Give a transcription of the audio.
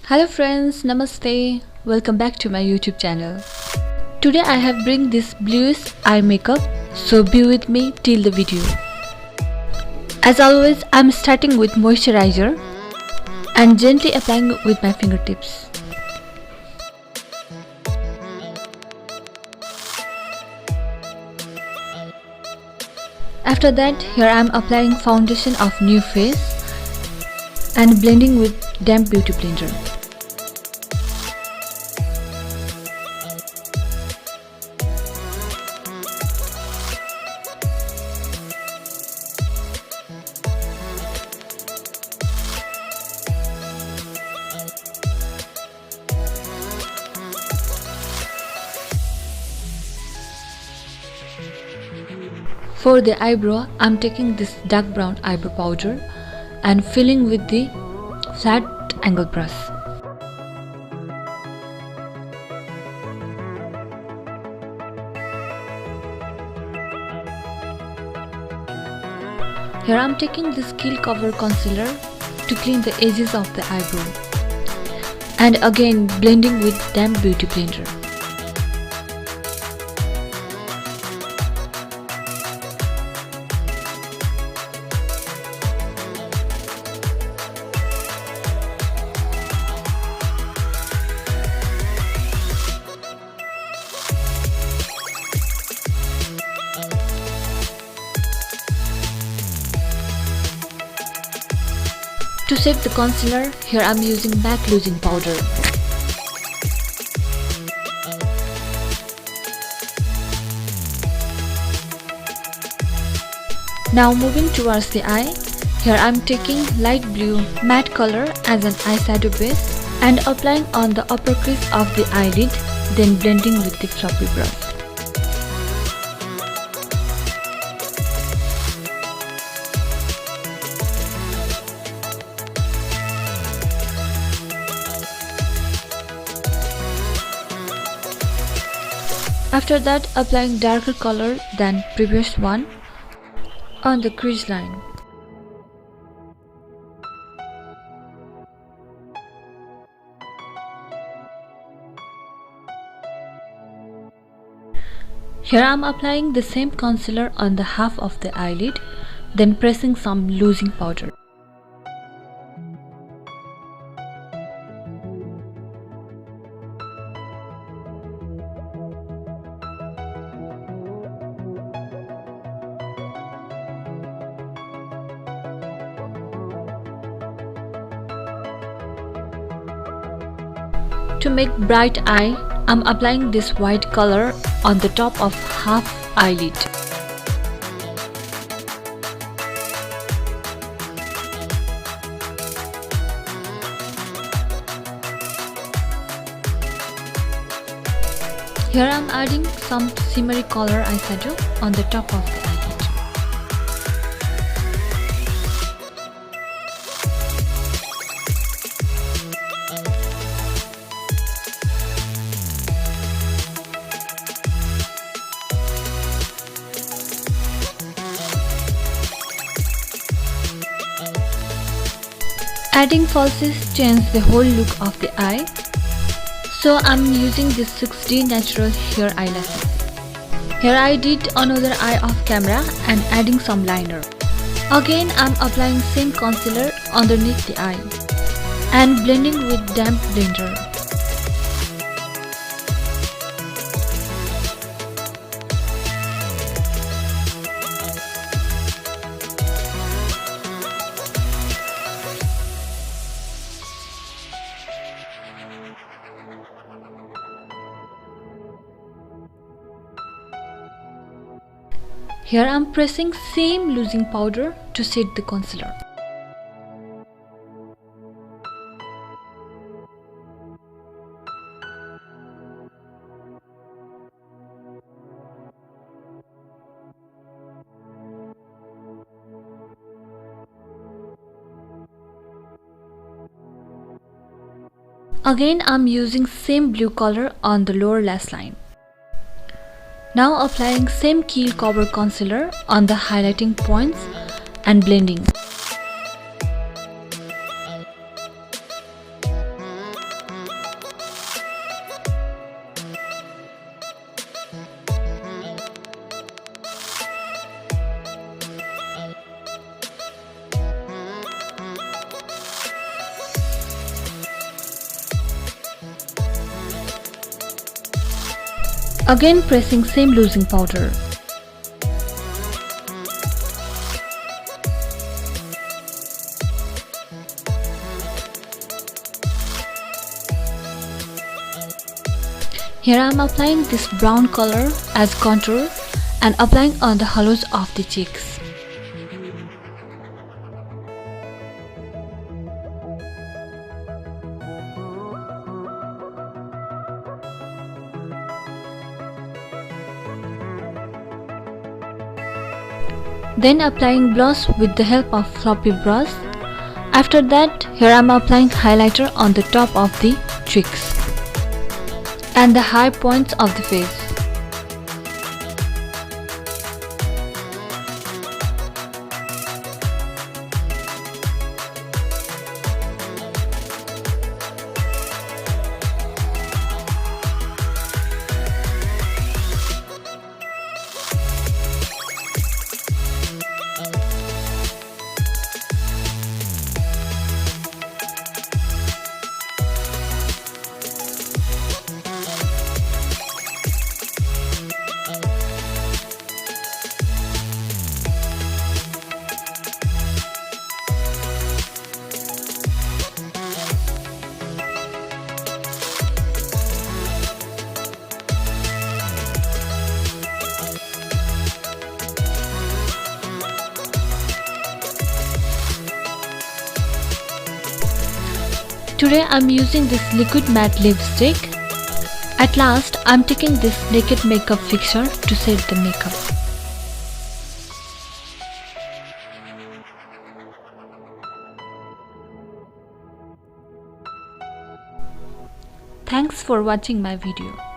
Hello friends, namaste. Welcome back to my YouTube channel. Today I have bring this bluish eye makeup, so be with me till the video. As always, I'm starting with moisturizer and gently applying with my fingertips. After that, here I'm applying foundation of New Face and blending with damp beauty blender. For the eyebrow, I'm taking this dark brown eyebrow powder and filling with the flat angle brush. Here I'm taking this Keel Cover Concealer to clean the edges of the eyebrow and again blending with damp beauty blender. To set the concealer, here I am using MAC Losing Powder. Now moving towards the eye, here I am taking light blue matte color as an eyeshadow base and applying on the upper crease of the eyelid, then blending with the floppy brush. After that, applying darker color than previous one on the crease line. Here I am applying the same concealer on the half of the eyelid, then pressing some loosing powder. To make bright eye, I'm applying this white color on the top of half eyelid. Here I'm adding some shimmery color eyeshadow on the top of the eyelid. Adding falsies changes the whole look of the eye, so I'm using this 6D natural hair eyelashes. Here I did another eye off camera and adding some liner. Again I'm applying same concealer underneath the eye and blending with damp blender. Here I am pressing same losing powder to set the concealer. Again I am using same blue color on the lower lash line. Now applying same Keel Cover Concealer on the highlighting points and blending. Again pressing same losing powder. Here I am applying this brown color as contour and applying on the hollows of the cheeks. Then applying blush with the help of floppy brush. After that, here I am applying highlighter on the top of the cheeks and the high points of the face. Today I'm using this liquid matte lipstick. At last I'm taking this naked makeup fixture to set the makeup. Thanks for watching my video.